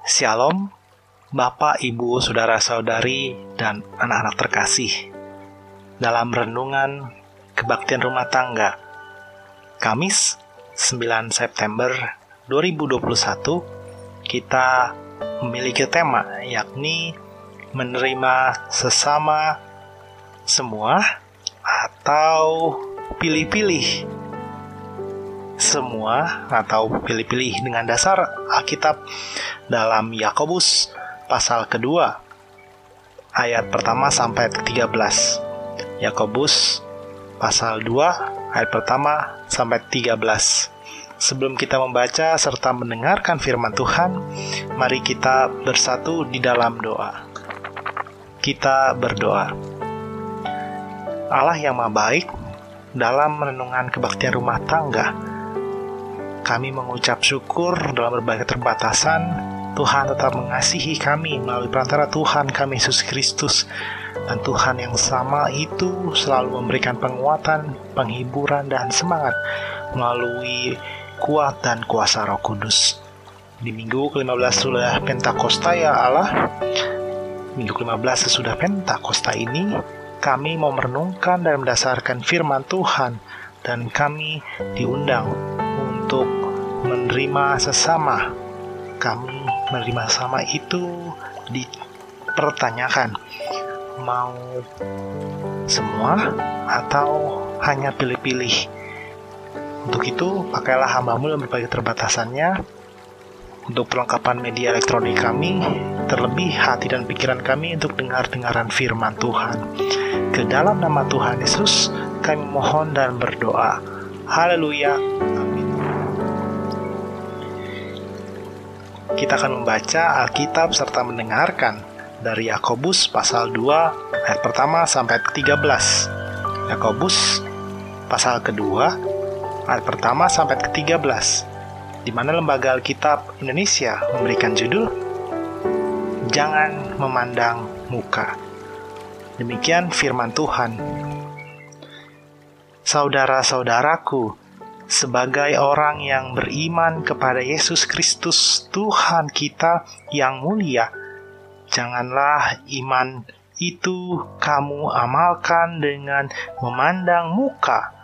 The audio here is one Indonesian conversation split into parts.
Shalom, Bapak, Ibu, Saudara-saudari, dan anak-anak terkasih. Dalam renungan kebaktian rumah tangga, Kamis 9 September 2021, kita memiliki tema yakni menerima sesama semua atau pilih-pilih. Semua atau pilih-pilih dengan dasar Alkitab dalam Yakobus pasal kedua ayat pertama sampai 13. Yakobus pasal 2 ayat pertama sampai 13. Sebelum kita membaca serta mendengarkan firman Tuhan, mari kita bersatu di dalam doa. Kita berdoa. Allah yang Maha Baik, dalam renungan kebaktian rumah tangga, kami mengucap syukur dalam berbagai keterbatasan. Tuhan tetap mengasihi kami melalui perantara Tuhan kami Yesus Kristus. Dan Tuhan yang sama itu selalu memberikan penguatan, penghiburan, dan semangat melalui kuat dan kuasa Roh Kudus. Di minggu ke-15 sudah Pentakosta ya Allah. Minggu ke-15 sesudah Pentakosta ini, kami mau merenungkan dan mendasarkan firman Tuhan. Dan kami diundang untuk menerima sesama. Kami menerima sesama itu dipertanyakan, mau semua atau hanya pilih-pilih. Untuk itu, pakailah hamba-Mu dalam berbagai keterbatasannya untuk perlengkapan media elektronik kami, terlebih hati dan pikiran kami untuk dengar-dengaran firman Tuhan. Ke dalam nama Tuhan Yesus, kami mohon dan berdoa. Haleluya. Amin. Kita akan membaca Alkitab serta mendengarkan dari Yakobus pasal 2 ayat pertama sampai 13. Yakobus pasal kedua ayat pertama sampai 13, di mana Lembaga Alkitab Indonesia memberikan judul Jangan Memandang Muka. Demikian firman Tuhan. Saudara-saudaraku, sebagai orang yang beriman kepada Yesus Kristus Tuhan kita yang mulia, janganlah iman itu kamu amalkan dengan memandang muka.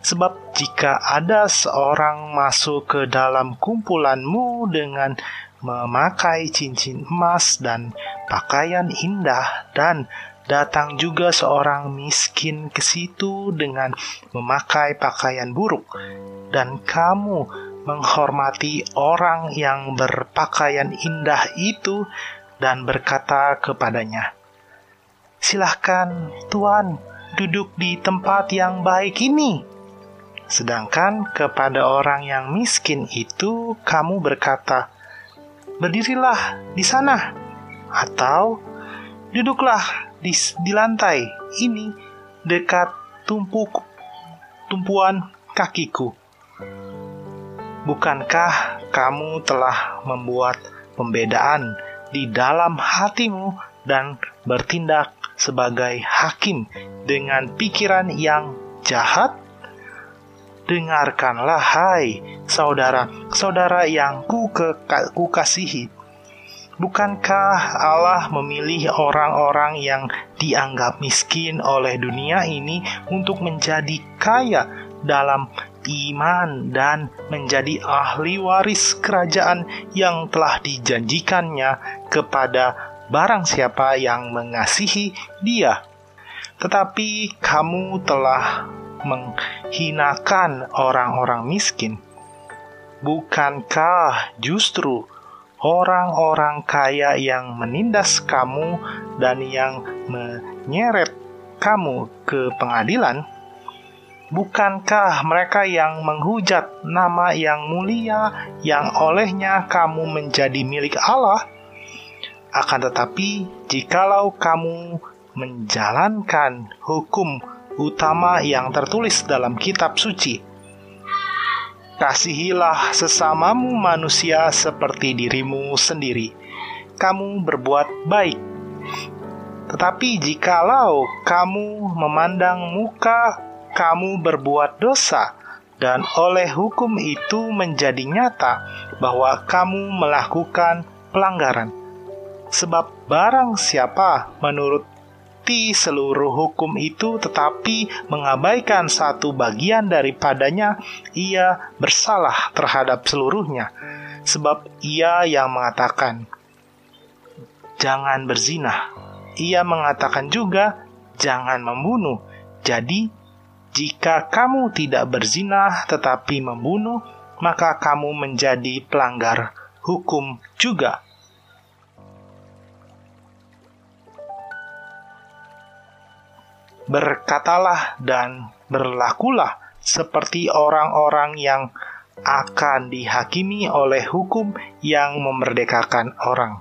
Sebab jika ada seorang masuk ke dalam kumpulanmu dengan memakai cincin emas dan pakaian indah, dan datang juga seorang miskin ke situ dengan memakai pakaian buruk, dan kamu menghormati orang yang berpakaian indah itu dan berkata kepadanya, "Silahkan Tuan duduk di tempat yang baik ini." Sedangkan kepada orang yang miskin itu kamu berkata, "Berdirilah di sana," atau "Duduklah di lantai ini dekat tumpuan kakiku." Bukankah kamu telah membuat pembedaan di dalam hatimu dan bertindak sebagai hakim dengan pikiran yang jahat? Dengarkanlah, hai saudara-saudara yang kukasihi. Bukankah Allah memilih orang-orang yang dianggap miskin oleh dunia ini untuk menjadi kaya dalam iman dan menjadi ahli waris kerajaan yang telah dijanjikannya kepada barang siapa yang mengasihi Dia? Tetapi kamu telah menghinakan orang-orang miskin. Bukankah justru orang-orang kaya yang menindas kamu dan yang menyeret kamu ke pengadilan? Bukankah mereka yang menghujat nama yang mulia yang olehnya kamu menjadi milik Allah? Akan tetapi, jikalau kamu menjalankan hukum utama yang tertulis dalam kitab suci, kasihilah sesamamu manusia seperti dirimu sendiri. Kamu berbuat baik. Tetapi jikalau kamu memandang muka, kamu berbuat dosa, dan oleh hukum itu menjadi nyata bahwa kamu melakukan pelanggaran. Sebab barang siapa menuruti seluruh hukum itu tetapi mengabaikan satu bagian daripadanya, ia bersalah terhadap seluruhnya. Sebab ia yang mengatakan, jangan berzina, ia mengatakan juga, jangan membunuh. Jadi, jika kamu tidak berzina tetapi membunuh, maka kamu menjadi pelanggar hukum juga. Berkatalah dan berlakulah seperti orang-orang yang akan dihakimi oleh hukum yang memerdekakan orang.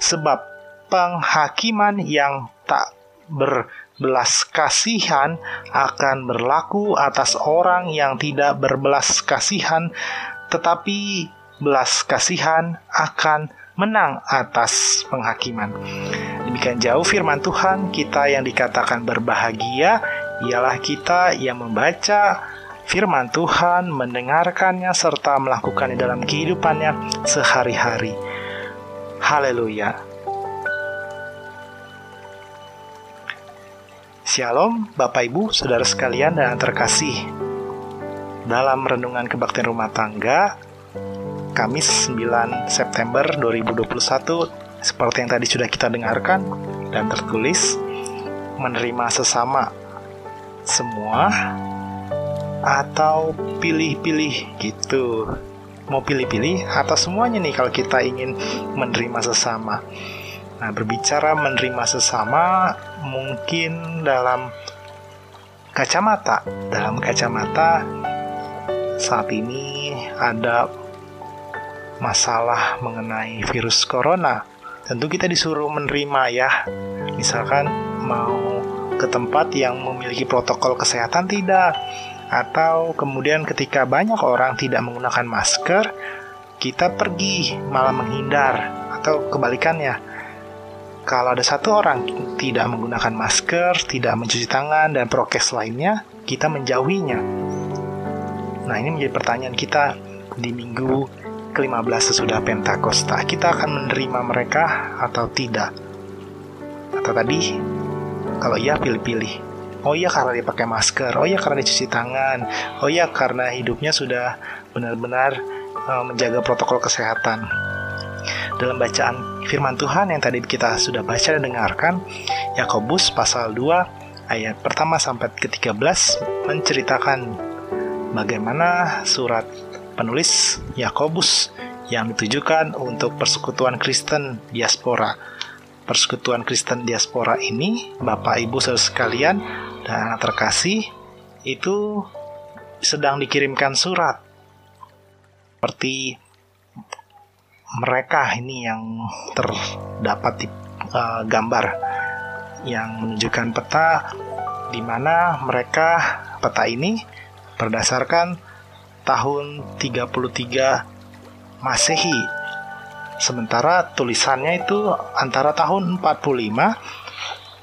Sebab penghakiman yang tak berbelas kasihan akan berlaku atas orang yang tidak berbelas kasihan, tetapi belas kasihan akan menang atas penghakiman. Demikian jauh firman Tuhan. Kita yang dikatakan berbahagia ialah kita yang membaca firman Tuhan, mendengarkannya, serta melakukannya dalam kehidupannya sehari-hari. Haleluya. Shalom Bapak Ibu, Saudara sekalian dan terkasih. Dalam renungan kebaktian rumah tangga Kamis 9 September 2021, seperti yang tadi sudah kita dengarkan dan tertulis, menerima sesama semua atau pilih-pilih gitu. Mau pilih-pilih atau semuanya nih kalau kita ingin menerima sesama. Nah, berbicara menerima sesama mungkin dalam kacamata saat ini ada masalah mengenai virus corona. Tentu kita disuruh menerima ya. Misalkan mau ke tempat yang memiliki protokol kesehatan tidak, atau kemudian ketika banyak orang tidak menggunakan masker, kita pergi malah menghindar, atau kebalikannya. Kalau ada satu orang tidak menggunakan masker, tidak mencuci tangan, dan prokes lainnya, kita menjauhinya. Nah, ini menjadi pertanyaan kita di minggu ke-15 sesudah Pentakosta. Kita akan menerima mereka atau tidak? Atau tadi, kalau iya pilih-pilih. Oh iya karena dia pakai masker, oh iya karena dia cuci tangan, oh iya karena hidupnya sudah benar-benar menjaga protokol kesehatan. Dalam bacaan firman Tuhan yang tadi kita sudah baca dan dengarkan, Yakobus pasal 2 ayat pertama sampai ke-13 menceritakan bagaimana surat penulis Yakobus yang ditujukan untuk persekutuan Kristen diaspora. Persekutuan Kristen diaspora ini, Bapak Ibu saudara sekalian dan anak terkasih, itu sedang dikirimkan surat. Seperti mereka ini yang terdapat di gambar yang menunjukkan peta di mana peta ini berdasarkan tahun 33 Masehi. Sementara tulisannya itu antara tahun 45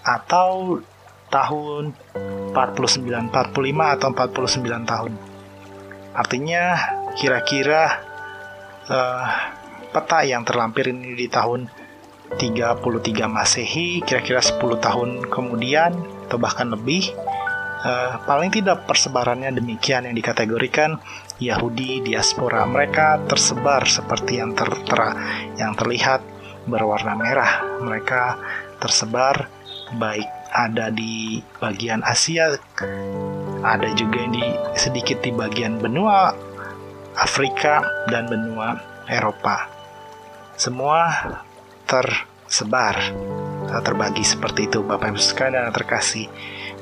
atau tahun 45 atau 49 tahun. Artinya kira-kira peta yang terlampir ini di tahun 33 Masehi, kira-kira 10 tahun kemudian atau bahkan lebih. Paling tidak persebarannya demikian yang dikategorikan Yahudi diaspora. Mereka tersebar seperti yang terlihat berwarna merah. Mereka tersebar baik ada di bagian Asia, ada juga sedikit di bagian benua Afrika dan benua Eropa. Semua tersebar, terbagi seperti itu Bapak Ibu sekalian dan terkasih.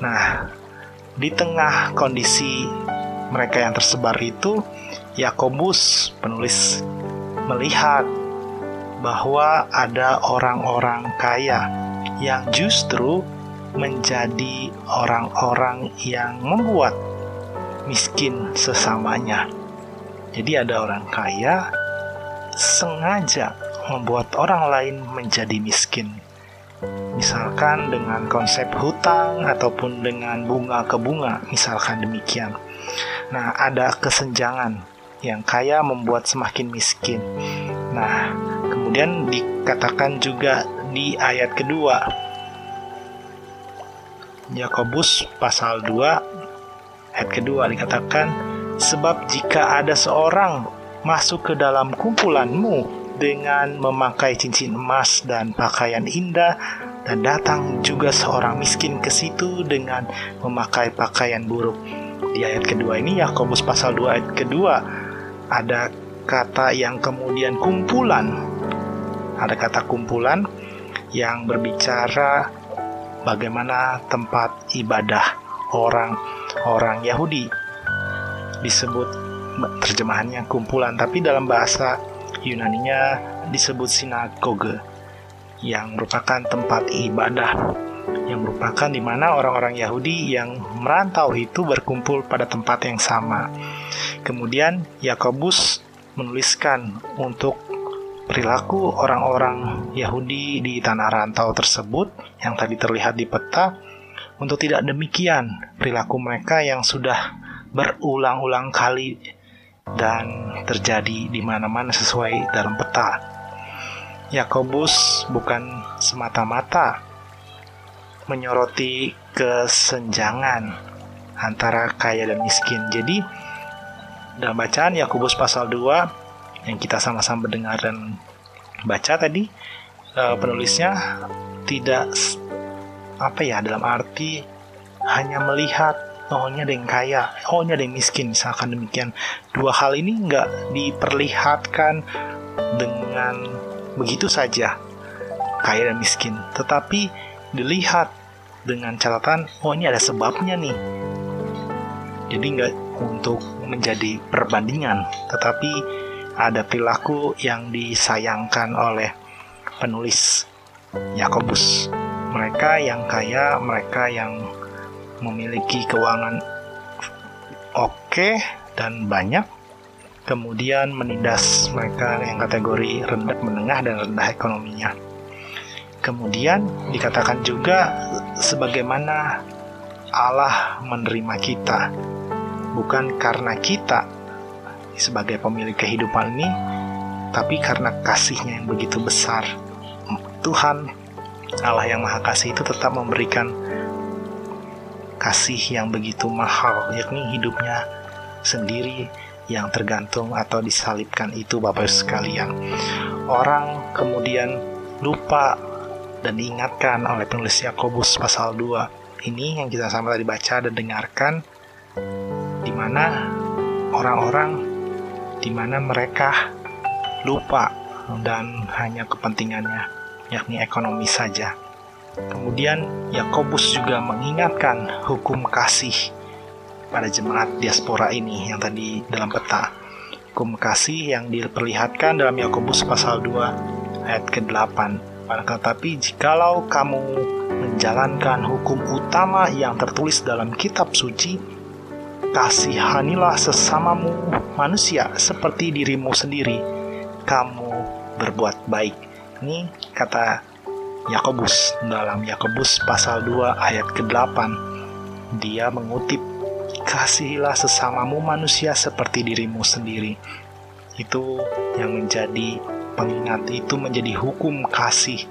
Nah, di tengah kondisi mereka yang tersebar itu, Yakobus penulis melihat bahwa ada orang-orang kaya yang justru menjadi orang-orang yang membuat miskin sesamanya. Jadi ada orang kaya sengaja membuat orang lain menjadi miskin. Misalkan dengan konsep hutang ataupun dengan bunga ke bunga, misalkan demikian. Nah, ada kesenjangan, yang kaya membuat semakin miskin. Nah, kemudian dikatakan juga di ayat kedua, Yakobus pasal 2 ayat kedua dikatakan, sebab jika ada seorang masuk ke dalam kumpulanmu dengan memakai cincin emas dan pakaian indah, dan datang juga seorang miskin ke situ dengan memakai pakaian buruk. Di ayat kedua ini, Yakobus pasal 2 ayat kedua, ada kata yang kemudian kumpulan. Ada kata kumpulan yang berbicara bagaimana tempat ibadah orang Yahudi. Disebut terjemahannya kumpulan, tapi dalam bahasa Yunaninya disebut sinagoge, yang merupakan tempat ibadah, yang merupakan di mana orang-orang Yahudi yang merantau itu berkumpul pada tempat yang sama. Kemudian Yakobus menuliskan untuk perilaku orang-orang Yahudi di tanah rantau tersebut yang tadi terlihat di peta, untuk tidak demikian perilaku mereka yang sudah berulang-ulang kali dan terjadi di mana-mana sesuai dalam peta. Yakobus bukan semata-mata menyoroti kesenjangan antara kaya dan miskin. Jadi dalam bacaan Yakobus pasal 2 yang kita sama-sama dengar dan baca tadi, penulisnya tidak dalam arti hanya melihat ini ada yang kaya, ini ada yang miskin, misalkan demikian. Dua hal ini nggak diperlihatkan dengan begitu saja, kaya dan miskin, tetapi dilihat dengan catatan, ini ada sebabnya nih. Jadi nggak untuk menjadi perbandingan, tetapi ada perilaku yang disayangkan oleh penulis Yakobus. Mereka yang kaya, mereka yang memiliki keuangan oke dan banyak, kemudian menindas mereka yang kategori rendah, menengah, dan rendah ekonominya. Kemudian dikatakan juga sebagaimana Allah menerima kita, bukan karena kita sebagai pemilik kehidupan ini, tapi karena kasih-Nya yang begitu besar. Tuhan Allah yang Maha Kasih itu tetap memberikan kasih yang begitu mahal, yakni hidupnya sendiri yang tergantung atau disalibkan itu, Bapak Ibu sekalian. Orang kemudian lupa dan diingatkan oleh penulis Yakobus pasal 2 ini yang kita sama tadi baca dan dengarkan, di mana orang-orang di mana mereka lupa dan hanya kepentingannya, yakni ekonomi saja. Kemudian Yakobus juga mengingatkan hukum kasih pada jemaat diaspora ini yang tadi dalam peta. Hukum kasih yang diperlihatkan dalam Yakobus pasal 2 ayat ke-8. Tetapi jikalau kamu menjalankan hukum utama yang tertulis dalam kitab suci, kasihanilah sesamamu manusia seperti dirimu sendiri, kamu berbuat baik. Ini kata Yakobus dalam Yakobus pasal 2 ayat ke-8. Dia mengutip, kasihilah sesamamu manusia seperti dirimu sendiri. Itu yang menjadi pengingat, itu menjadi hukum kasih.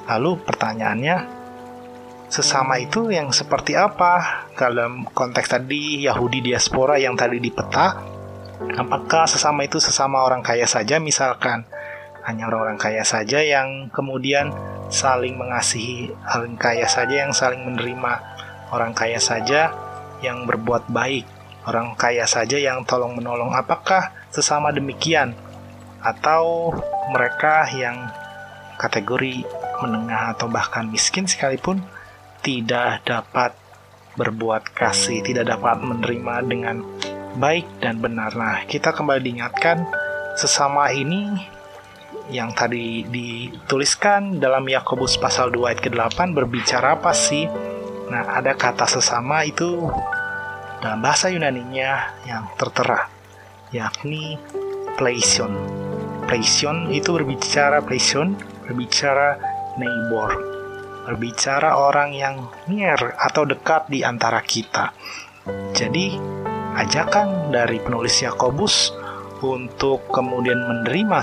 Lalu pertanyaannya, sesama itu yang seperti apa? Dalam konteks tadi Yahudi diaspora yang tadi di peta, apakah sesama itu sesama orang kaya saja misalkan? Hanya orang-orang kaya saja yang kemudian saling mengasihi, orang kaya saja yang saling menerima, orang kaya saja yang berbuat baik, orang kaya saja yang tolong-menolong. Apakah sesama demikian? Atau mereka yang kategori menengah atau bahkan miskin sekalipun tidak dapat berbuat kasih, tidak dapat menerima dengan baik dan benar. Nah, kita kembali diingatkan, sesama ini yang tadi dituliskan dalam Yakobus pasal 2 ayat ke-8 berbicara apa sih? Nah, ada kata sesama itu dalam bahasa Yunaninya yang tertera, yakni pleision. Pleision itu berbicara neighbor, berbicara orang yang near atau dekat di antara kita. Jadi, ajakan dari penulis Yakobus untuk kemudian menerima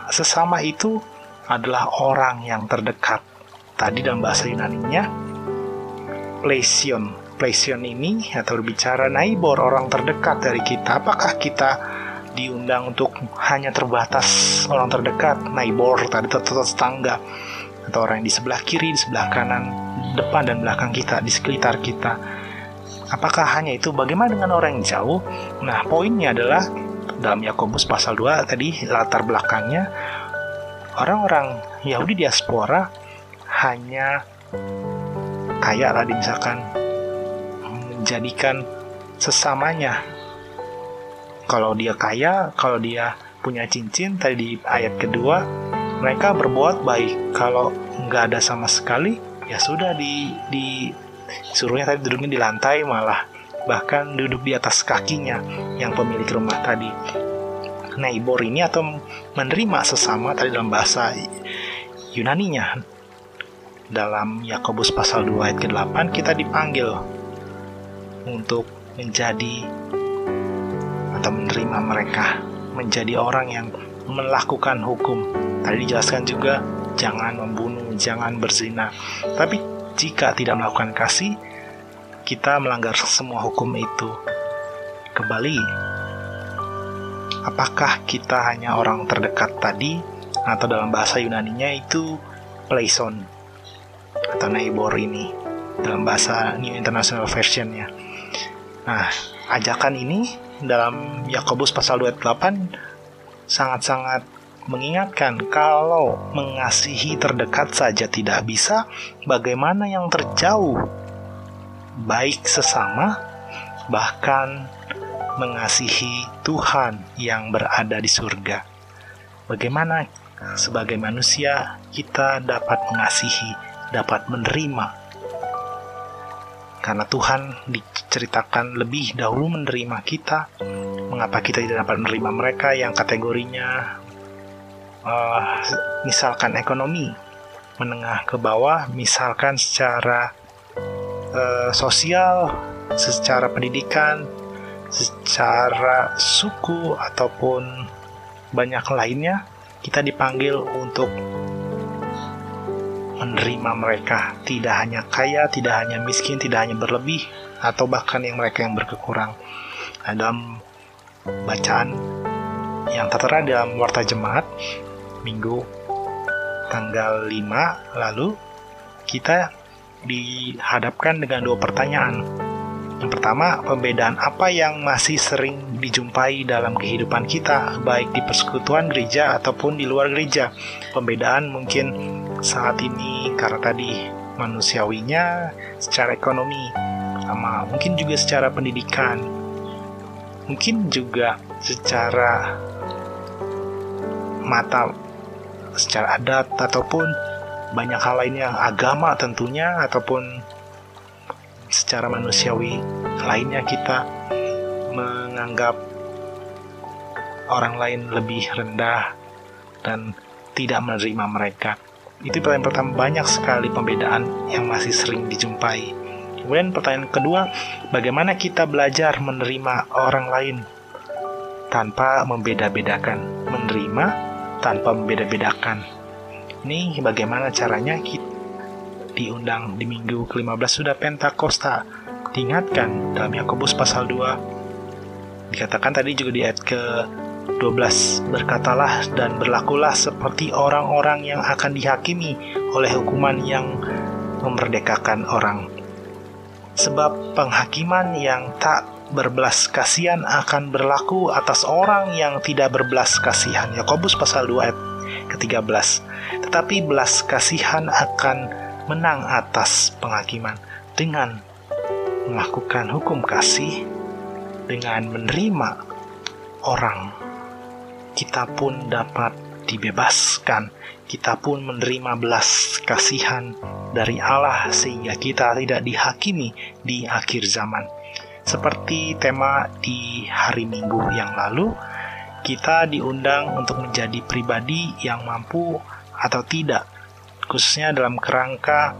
sesama itu adalah orang yang terdekat. Tadi dalam bahasa Yunaninya pleision. Pleision ini atau berbicara neighbor, orang terdekat dari kita. Apakah kita diundang untuk hanya terbatas orang terdekat, neighbor, tadi tetangga, atau orang yang di sebelah kiri, di sebelah kanan, depan dan belakang kita, di sekitar kita? Apakah hanya itu? Bagaimana dengan orang yang jauh? Nah, poinnya adalah dalam Yakobus pasal 2 tadi, latar belakangnya orang-orang Yahudi diaspora hanya kayak tadi misalkan menjadikan sesamanya, kalau dia kaya, kalau dia punya cincin, tadi di ayat kedua, mereka berbuat baik. Kalau nggak ada sama sekali, ya sudah disuruhnya tadi duduknya di lantai, malah bahkan duduk di atas kakinya yang pemilik rumah tadi. Neighbor ini atau menerima sesama tadi dalam bahasa Yunaninya. Dalam Yakobus pasal 2 ayat ke-8 kita dipanggil untuk menjadi atau menerima mereka, menjadi orang yang melakukan hukum. Tadi dijelaskan juga, jangan membunuh, jangan berzina. Tapi jika tidak melakukan kasih, kita melanggar semua hukum itu. Kembali, apakah kita hanya orang terdekat tadi, atau dalam bahasa Yunaninya itu pleison atau neighbor ini, dalam bahasa New International Version-nya. Nah, ajakan ini dalam Yakobus pasal 2 ayat 8 sangat-sangat mengingatkan kalau mengasihi terdekat saja tidak bisa, bagaimana yang terjauh, baik sesama, bahkan mengasihi Tuhan yang berada di surga. Bagaimana sebagai manusia kita dapat mengasihi, dapat menerima? Karena Tuhan diceritakan lebih dahulu menerima kita, mengapa kita tidak dapat menerima mereka yang kategorinya misalkan ekonomi menengah ke bawah, misalkan secara sosial, secara pendidikan, secara suku, ataupun banyak lainnya. Kita dipanggil untuk menerima mereka, tidak hanya kaya, tidak hanya miskin, tidak hanya berlebih, atau bahkan mereka yang berkekurang. Nah, dalam bacaan yang tertera dalam Warta Jemaat Minggu tanggal 5 lalu, kita dihadapkan dengan dua pertanyaan. Yang pertama, pembedaan apa yang masih sering dijumpai dalam kehidupan kita, baik di persekutuan gereja ataupun di luar gereja. Pembedaan mungkin saat ini karena tadi manusiawinya, secara ekonomi, sama mungkin juga secara pendidikan, mungkin juga secara mata, secara adat, ataupun banyak hal lainnya, agama tentunya, ataupun secara manusiawi lainnya, kita menganggap orang lain lebih rendah dan tidak menerima mereka. Itu pertanyaan pertama, banyak sekali pembedaan yang masih sering dijumpai. Kemudian pertanyaan kedua, bagaimana kita belajar menerima orang lain tanpa membeda-bedakan, menerima tanpa membeda-bedakan. Ini bagaimana caranya? Kita diundang di minggu ke-15 sudah Pentakosta. Diingatkan dalam Yakobus pasal 2, dikatakan tadi juga di ayat ke-12, berkatalah dan berlakulah seperti orang-orang yang akan dihakimi oleh hukuman yang memerdekakan orang. Sebab penghakiman yang tak berbelas kasihan akan berlaku atas orang yang tidak berbelas kasihan. Yakobus pasal 2 ayat ke-13. Tetapi belas kasihan akan menang atas penghakiman dengan melakukan hukum kasih, dengan menerima orang. Kita pun dapat dibebaskan, kita pun menerima belas kasihan dari Allah sehingga kita tidak dihakimi di akhir zaman. seperti tema di hari Minggu yang lalu, kita diundang untuk menjadi pribadi yang mampu atau tidak, khususnya dalam kerangka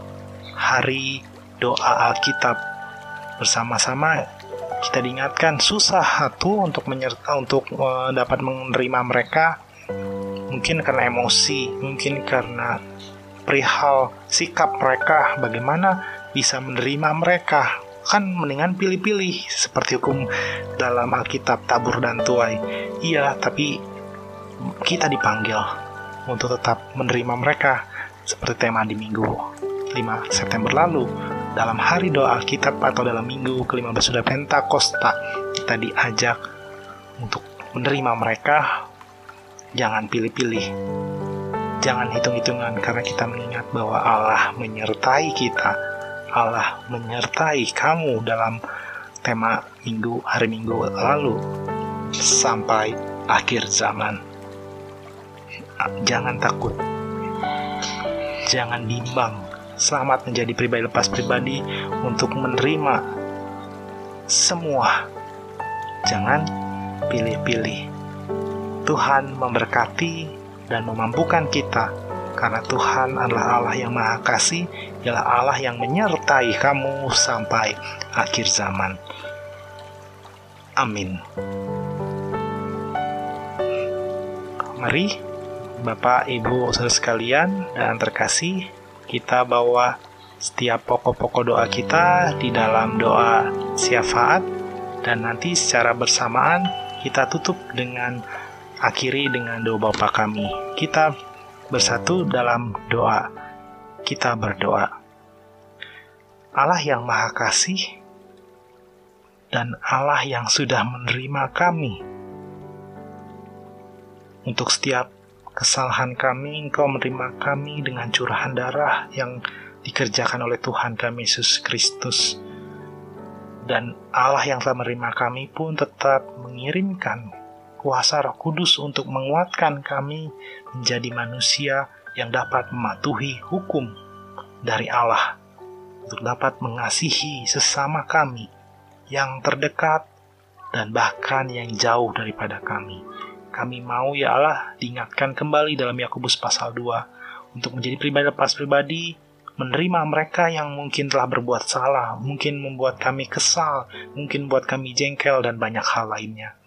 hari doa Alkitab. Bersama-sama kita diingatkan susah untuk dapat menerima mereka, mungkin karena emosi, mungkin karena perihal sikap mereka, bagaimana bisa menerima mereka. Kan mendingan pilih-pilih, seperti hukum dalam Alkitab, tabur dan tuai. Iya, tapi kita dipanggil untuk tetap menerima mereka, seperti tema di Minggu 5 September lalu. Dalam hari doa Alkitab atau dalam Minggu ke-15 sudah Pentakosta, kita diajak untuk menerima mereka. Jangan pilih-pilih, jangan hitung-hitungan, karena kita mengingat bahwa Allah menyertai kita. Allah menyertai kamu dalam tema Minggu, hari Minggu lalu sampai akhir zaman. Jangan takut, jangan bimbang. Selamat menjadi pribadi lepas pribadi untuk menerima semua. Jangan pilih-pilih. Tuhan memberkati dan memampukan kita, karena Tuhan adalah Allah yang Maha Kasih, ialah Allah yang menyertai kamu sampai akhir zaman. Amin. Mari Bapak, Ibu, saudara sekalian dan terkasih, kita bawa setiap pokok-pokok doa kita di dalam doa syafaat, dan nanti secara bersamaan kita tutup dengan akhiri dengan doa Bapa kami. Kita bersatu dalam doa. Kita berdoa. Allah yang Maha Kasih dan Allah yang sudah menerima kami. Untuk setiap kesalahan kami, Engkau menerima kami dengan curahan darah yang dikerjakan oleh Tuhan kami Yesus Kristus. Dan Allah yang telah menerima kami pun tetap mengirimkan kuasa Roh Kudus untuk menguatkan kami menjadi manusia yang dapat mematuhi hukum dari Allah, untuk dapat mengasihi sesama kami yang terdekat dan bahkan yang jauh daripada kami. Kami mau, ya Allah, diingatkan kembali dalam Yakobus pasal 2 untuk menjadi pribadi lepas pribadi, menerima mereka yang mungkin telah berbuat salah, mungkin membuat kami kesal, mungkin membuat kami jengkel, dan banyak hal lainnya.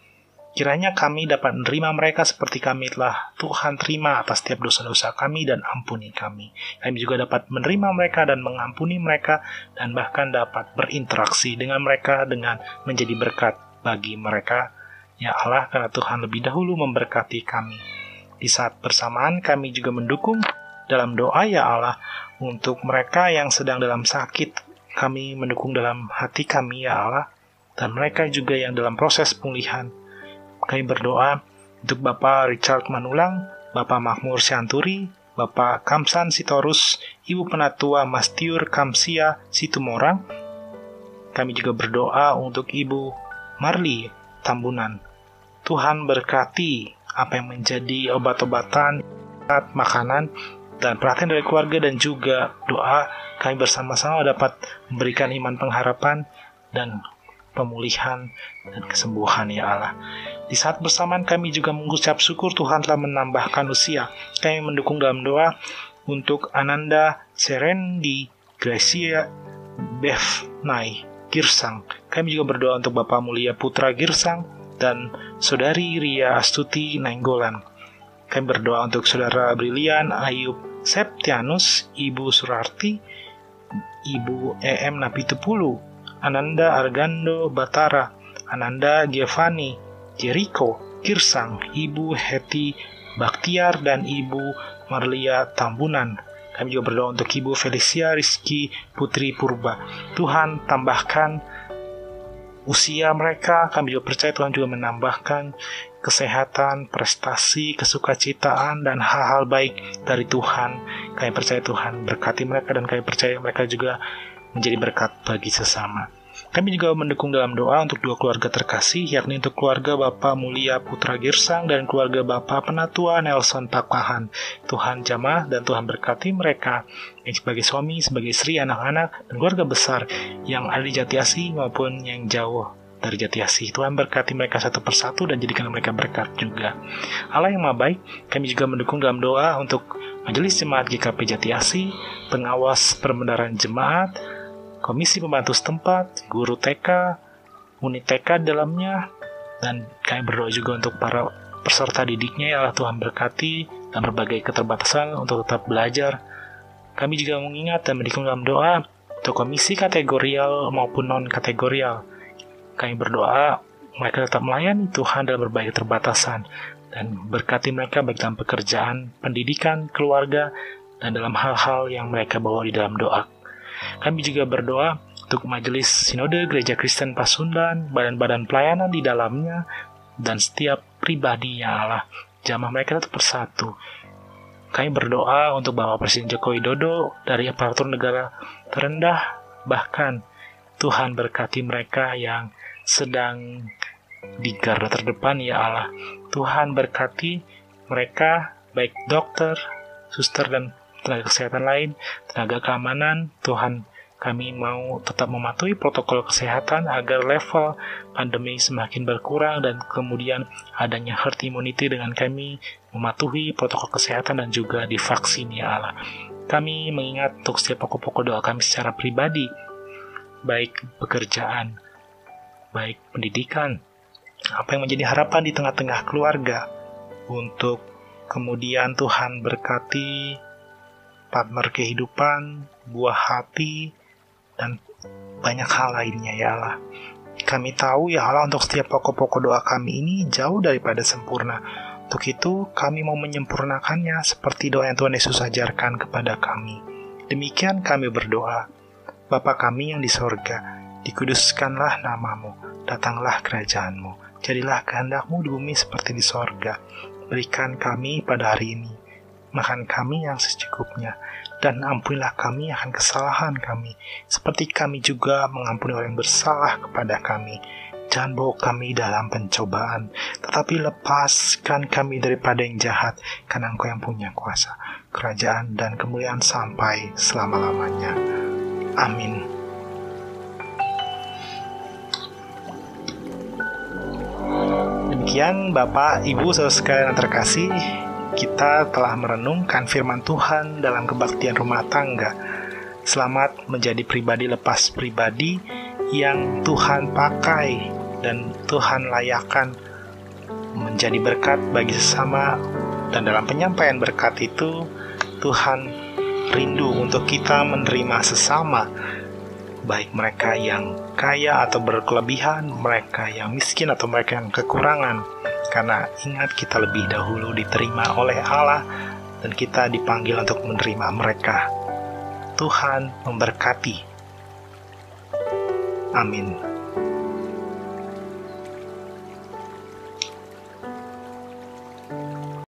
Kiranya kami dapat menerima mereka seperti kami telah Tuhan terima atas setiap dosa-dosa kami dan ampuni kami. Kami juga dapat menerima mereka dan mengampuni mereka, dan bahkan dapat berinteraksi dengan mereka dengan menjadi berkat bagi mereka. Ya Allah, karena Tuhan lebih dahulu memberkati kami. Di saat bersamaan kami juga mendukung dalam doa, ya Allah, untuk mereka yang sedang dalam sakit. Kami mendukung dalam hati kami, ya Allah, dan mereka juga yang dalam proses pemulihan. Kami berdoa untuk Bapak Richard Manulang, Bapak Makmur Sianturi, Bapak Kamsan Sitorus, Ibu Penatua Mastiur Kamsia Situmorang. Kami juga berdoa untuk Ibu Marli Tambunan. Tuhan berkati apa yang menjadi obat-obatan, makanan, dan perhatian dari keluarga, dan juga doa kami bersama-sama dapat memberikan iman pengharapan dan pemulihan dan kesembuhan, ya Allah. Di saat bersamaan kami juga mengucap syukur Tuhan telah menambahkan usia. Kami mendukung dalam doa untuk Ananda Serendi Gracia Bevnai Girsang. Kami juga berdoa untuk Bapak Mulia Putra Girsang dan Saudari Ria Astuti Nainggolan. Kami berdoa untuk Saudara Brilian Ayub Septianus, Ibu Surarti, Ibu E.M. Napitupulu, Ananda Argando Batara, Ananda Giovanni Jericho Girsang, Ibu Heti Baktiar, dan Ibu Marlia Tambunan. Kami juga berdoa untuk Ibu Felicia Rizky Putri Purba. Tuhan tambahkan usia mereka. Kami juga percaya Tuhan juga menambahkan kesehatan, prestasi, kesukacitaan, dan hal-hal baik dari Tuhan. Kami percaya Tuhan berkati mereka, dan kami percaya mereka juga menjadi berkat bagi sesama. Kami juga mendukung dalam doa untuk dua keluarga terkasih, yakni untuk keluarga Bapak Mulia Putra Girsang dan keluarga Bapak Penatua Nelson Pakpahan. Tuhan jamah dan Tuhan berkati mereka, yang sebagai suami, sebagai istri, anak-anak, dan keluarga besar yang ada di Jatiasi maupun yang jauh dari Jatiasi. Tuhan berkati mereka satu persatu dan jadikan mereka berkat juga. Allah yang Maha Baik, kami juga mendukung dalam doa untuk Majelis Jemaat GKP Jatiasi, pengawas perbendaharaan jemaat, komisi pembantu setempat, guru TK, unit TK di dalamnya, dan kami berdoa juga untuk para peserta didiknya. Ya Allah, Tuhan berkati dan berbagai keterbatasan untuk tetap belajar. Kami juga mengingat dan mendukung dalam doa untuk komisi kategorial maupun non-kategorial. Kami berdoa mereka tetap melayani Tuhan dalam berbagai keterbatasan dan berkati mereka baik dalam pekerjaan, pendidikan, keluarga, dan dalam hal-hal yang mereka bawa di dalam doa. Kami juga berdoa untuk Majelis Sinode Gereja Kristen Pasundan, badan-badan pelayanan di dalamnya, dan setiap pribadi ya Allah, jamaah mereka tetap bersatu. Kami berdoa untuk Bapak Presiden Joko Widodo dari aparatur negara terendah, bahkan Tuhan berkati mereka yang sedang di garda terdepan ya Allah. Tuhan berkati mereka, baik dokter, suster, dan tenaga kesehatan lain, tenaga keamanan. Tuhan, kami mau tetap mematuhi protokol kesehatan agar level pandemi semakin berkurang dan kemudian adanya herd immunity dengan kami mematuhi protokol kesehatan dan juga divaksin ya Allah. Kami mengingat untuk setiap pokok-pokok doa kami secara pribadi, baik pekerjaan, baik pendidikan, apa yang menjadi harapan di tengah-tengah keluarga, untuk kemudian Tuhan berkati partner kehidupan, buah hati, dan banyak hal lainnya ya Allah. Kami tahu ya Allah, untuk setiap pokok-pokok doa kami ini jauh daripada sempurna. Untuk itu kami mau menyempurnakannya seperti doa yang Tuhan Yesus ajarkan kepada kami. Demikian kami berdoa. Bapa kami yang di sorga, dikuduskanlah namamu, datanglah kerajaanmu, jadilah kehendakmu di bumi seperti di sorga. Berikan kami pada hari ini makan kami yang secukupnya, dan ampunilah kami akan kesalahan kami, seperti kami juga mengampuni orang yang bersalah kepada kami. Jangan bawa kami dalam pencobaan, tetapi lepaskan kami daripada yang jahat, karena Engkau yang punya kuasa, kerajaan, dan kemuliaan sampai selama-lamanya. Amin. Demikian Bapak, Ibu, saudara sekalian yang terkasih, kita telah merenungkan firman Tuhan dalam kebaktian rumah tangga. Selamat menjadi pribadi lepas pribadi yang Tuhan pakai dan Tuhan layakkan menjadi berkat bagi sesama. Dan dalam penyampaian berkat itu, Tuhan rindu untuk kita menerima sesama, baik mereka yang kaya atau berkelebihan, mereka yang miskin atau mereka yang kekurangan. Karena ingat, kita lebih dahulu diterima oleh Allah dan kita dipanggil untuk menerima mereka. Tuhan memberkati. Amin.